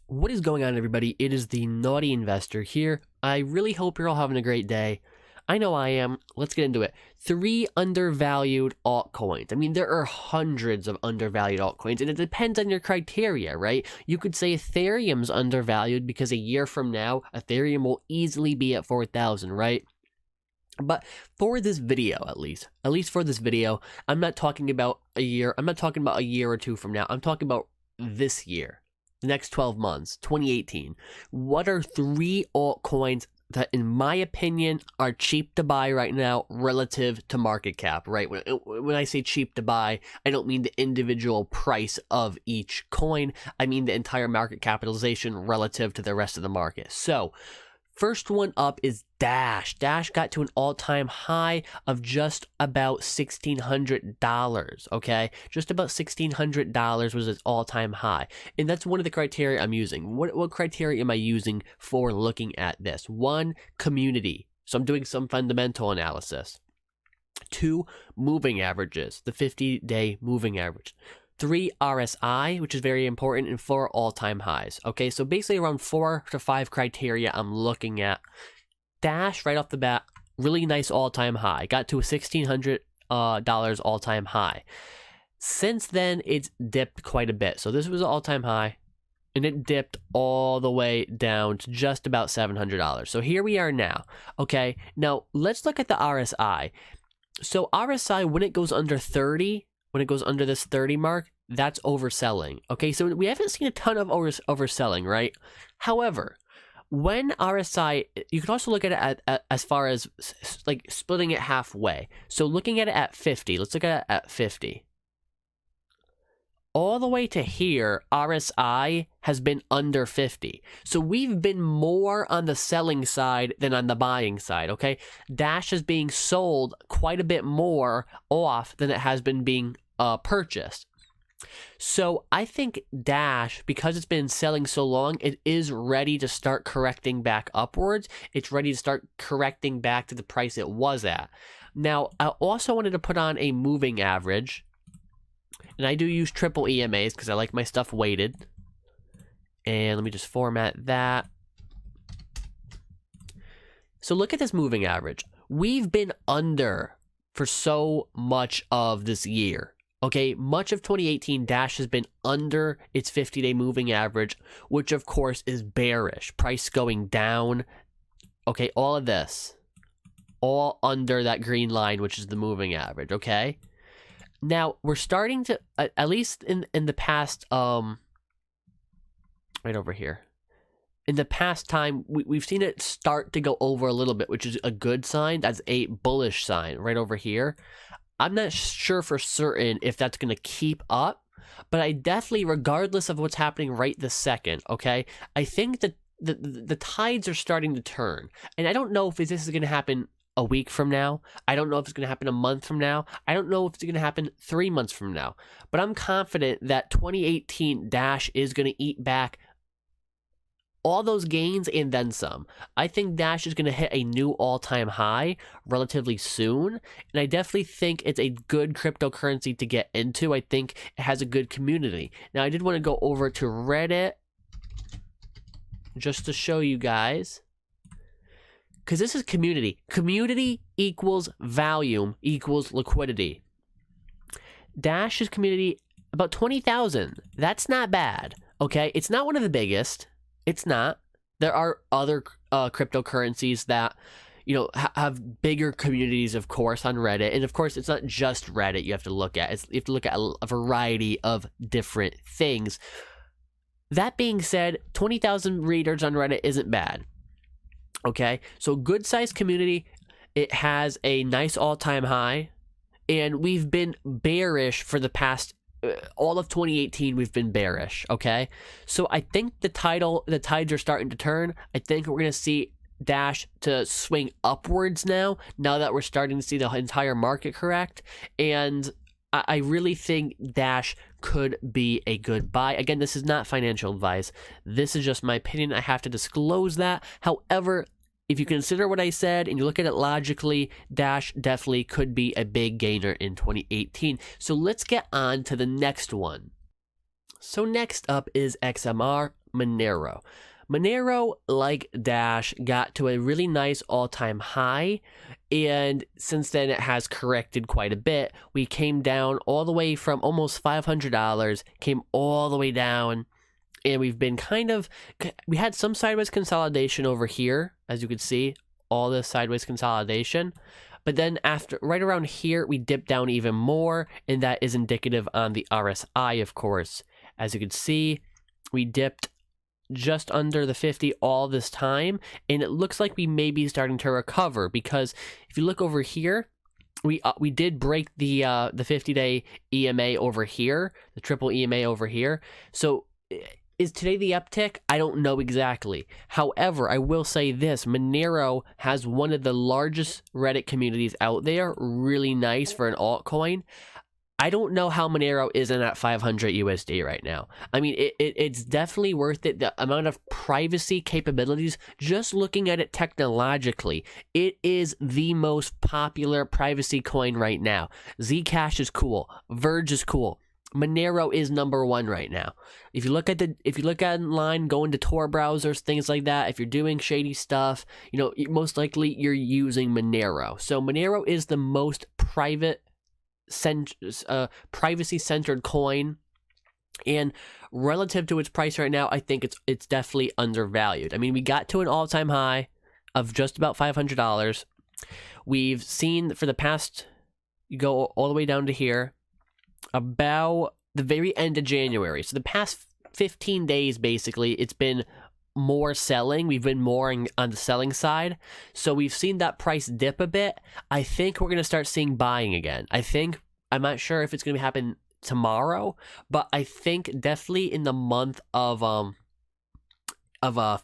What is going on, everybody? It is the Naughty Investor here. I really hope you're all having a great day. I know I am. Let's get into it. 3 undervalued altcoins. I mean, there are hundreds of undervalued altcoins, and it depends on your criteria, right? You could say Ethereum's undervalued because a year from now, Ethereum will easily be at 4,000, right? But for this video, at least for this video, I'm not talking about a year. I'm not talking about a year or two from now. I'm talking about this year. The next 12 months, 2018. What are 3 altcoins that, in my opinion, are cheap to buy right now relative to market cap, right? When I say cheap to buy, I don't mean the individual price of each coin. I mean the entire market capitalization relative to the rest of the market. So, first one up is Dash. Dash got to an all-time high of just about $1,600, okay? Just about $1,600 was its all-time high. And that's one of the criteria I'm using. What criteria am I using for looking at this? 1, community. So I'm doing some fundamental analysis. 2, moving averages, the 50-day moving average. 3, RSI, which is very important, and 4, all-time highs. Okay, so basically around 4 to 5 criteria I'm looking at. Dash, right off the bat, really nice all-time high. Got to a $1,600 all-time high. Since then, it's dipped quite a bit. So this was an all-time high, and it dipped all the way down to just about $700. So here we are now. Okay, now let's look at the RSI. So RSI, when it goes under 30, when it goes under this 30 mark, that's overselling. Okay, so we haven't seen a ton of overselling, right? However, when RSI, you can also look at it as far as like splitting it halfway. So looking at it at 50, let's look at it at 50. All the way to here, RSI has been under 50. So we've been more on the selling side than on the buying side, okay? Dash is being sold quite a bit more off than it has been being purchased. So I think Dash, because it's been selling so long, it is ready to start correcting back upwards. It's ready to start correcting back to the price it was at. Now, I also wanted to put on a moving average. And I do use triple EMAs because I like my stuff weighted. And let me just format that. So look at this moving average. We've been under for so much of this year. Okay, much of 2018, Dash has been under its 50-day moving average, which of course is bearish. Price going down. Okay, all of this. All under that green line, which is the moving average, okay? Now, we're starting to, at least in the past, right over here. In the past time, we've seen it start to go over a little bit, which is a good sign. That's a bullish sign right over here. I'm not sure for certain if that's going to keep up, but I definitely, regardless of what's happening right this second, okay, I think that the tides are starting to turn. And I don't know if this is going to happen a week from now. I don't know if it's going to happen a month from now. I don't know if it's going to happen 3 months from now. But I'm confident that 2018 Dash is going to eat back all those gains and then some. I think Dash is going to hit a new all-time high relatively soon, and I definitely think it's a good cryptocurrency to get into. I think it has a good community. Now, I did want to go over to Reddit just to show you guys, because this is community. Community equals volume equals liquidity. Dash's community, about 20,000. That's not bad, okay? It's not one of the biggest. It's not. There are other cryptocurrencies that, you know, have bigger communities, of course, on Reddit. And of course, it's not just Reddit you have to look at. You have to look at a variety of different things. That being said, 20,000 readers on Reddit isn't bad. Okay, so good sized community. It has a nice all-time high, and we've been bearish for the past all of 2018. We've been bearish. Okay, so I think the tides are starting to turn. I think we're gonna see Dash to swing upwards now that we're starting to see the entire market correct, and I really think Dash could be a good buy. Again, this is not financial advice. This is just my opinion. I have to disclose that. However, if you consider what I said and you look at it logically, Dash definitely could be a big gainer in 2018. So let's get on to the next one. So next up is XMR. Monero. Monero, like Dash, got to a really nice all-time high, and since then it has corrected quite a bit. We came down all the way from almost $500, came all the way down, and we've been we had some sideways consolidation over here, as you can see, all this sideways consolidation. But then right around here, we dipped down even more, and that is indicative on the RSI, of course. As you can see, we dipped just under the 50 all this time, and it looks like we may be starting to recover, because if you look over here, we did break the 50-day EMA over here, the triple EMA over here. So is today the uptick? I don't know exactly. However, I will say this: Monero has one of the largest Reddit communities out there. Really nice for an altcoin. I don't know how Monero isn't at 500 USD right now. I mean, it's definitely worth it. The amount of privacy capabilities, just looking at it technologically, it is the most popular privacy coin right now. Zcash is cool. Verge is cool. Monero is number one right now. If you look online, go into Tor browsers, things like that, if you're doing shady stuff, most likely you're using Monero. So Monero is the most privacy-centered coin, and relative to its price right now, I think it's definitely undervalued. I mean, we got to an all-time high of just about $500. We've seen for the past, you go all the way down to here, about the very end of January. So the past 15 days, basically, it's been more selling. We've been more on the selling side. So we've seen that price dip a bit. I think we're going to start seeing buying again. I'm not sure if it's going to happen tomorrow, but I think definitely in the month of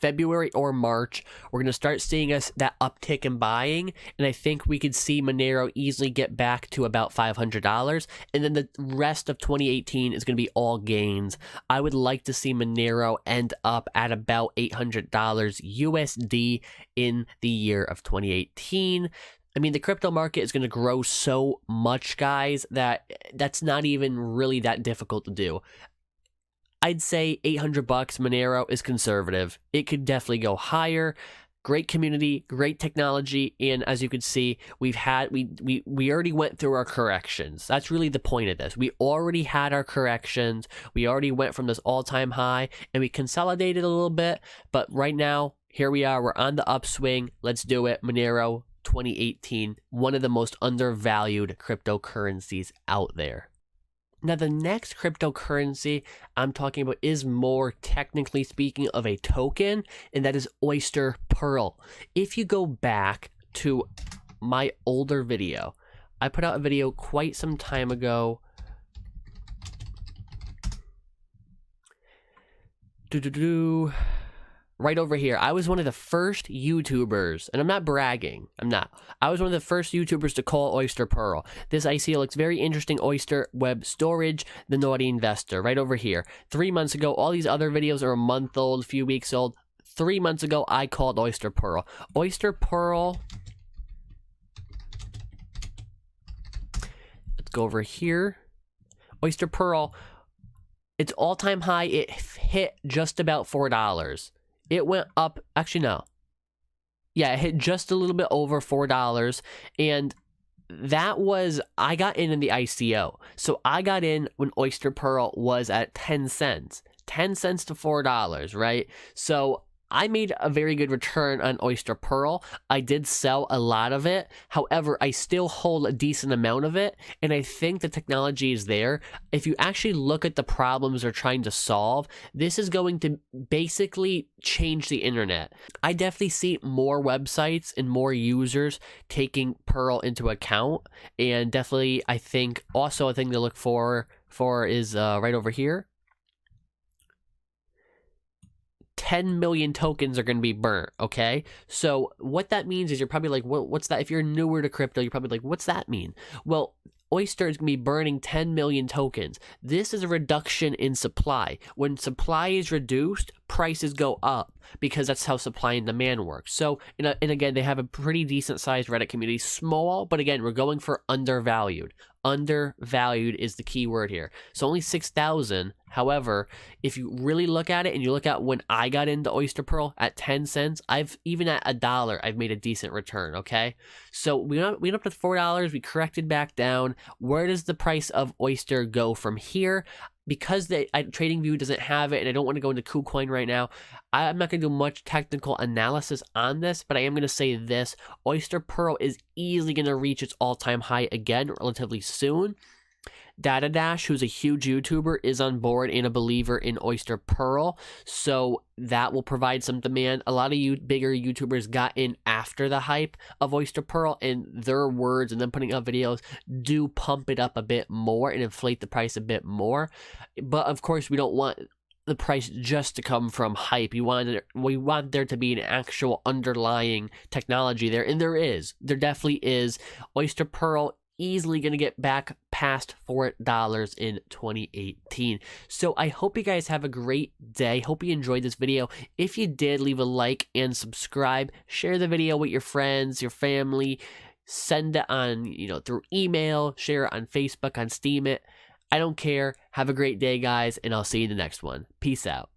February or March, we're going to start seeing that uptick in buying, and I think we could see Monero easily get back to about $500, and then the rest of 2018 is going to be all gains. I would like to see Monero end up at about $800 USD in the year of 2018. I mean, the crypto market is going to grow so much, guys, that's not even really that difficult to do. I'd say $800 Monero is conservative. It could definitely go higher. Great community, great technology, and as you can see, we already went through our corrections. That's really the point of this. We already had our corrections. We already went from this all-time high, and we consolidated a little bit, but right now, here we are. We're on the upswing. Let's do it. Monero 2018, one of the most undervalued cryptocurrencies out there. Now, the next cryptocurrency I'm talking about is more technically speaking of a token, and that is Oyster Pearl. If you go back to my older video, I put out a video quite some time ago. Right over here, I was one of the first YouTubers, and I'm not bragging, I was one of the first YouTubers to call Oyster Pearl. This ICO looks very interesting. Oyster Web Storage, the naughty investor, right over here. 3 months ago, all these other videos are a month old, a few weeks old. 3 months ago, I called Oyster Pearl. Oyster Pearl, let's go over here. Oyster Pearl, its all-time high, it hit just about $4. It went up, actually no. Yeah, it hit just a little bit over $4, and that was, I got in the ICO. So I got in when Oyster Pearl was at 10 cents. 10 cents to $4, right? So I made a very good return on Oyster Pearl. I did sell a lot of it. However, I still hold a decent amount of it, and I think the technology is there. If you actually look at the problems they're trying to solve, this is going to basically change the internet. I definitely see more websites and more users taking Pearl into account, and definitely I think also a thing to look for is right over here. 10 million tokens are going to be burnt, okay? So what that means is you're probably like, what's that? If you're newer to crypto, you're probably like, what's that mean? Well, Oyster is going to be burning 10 million tokens. This is a reduction in supply. When supply is reduced, prices go up because that's how supply and demand works. So, and again, they have a pretty decent sized Reddit community. Small, but again, we're going for undervalued. Undervalued is the key word here. So only 6,000. However, if you really look at it and you look at when I got into Oyster Pearl at 10 cents, even at $1, I've made a decent return, okay? So we went up to $4, we corrected back down. Where does the price of Oyster go from here? Because TradingView doesn't have it, and I don't want to go into KuCoin right now, I'm not going to do much technical analysis on this, but I am going to say this. Oyster Pearl is easily going to reach its all-time high again relatively soon. Data Dash, who's a huge YouTuber, is on board and a believer in Oyster Pearl, so that will provide some demand. A lot of you bigger YouTubers got in after the hype of Oyster Pearl, and their words and them putting out videos do pump it up a bit more and inflate the price a bit more. But of course, we don't want the price just to come from hype. We want there to be an actual underlying technology there, and there definitely is. Oyster Pearl easily going to get back past $4 in 2018. So I hope you guys have a great day. Hope you enjoyed this video. If you did, leave a like and subscribe. Share the video with your friends, your family. Send it on, through email. Share it on Facebook, on Steam it. I don't care. Have a great day, guys, and I'll see you in the next one. Peace out.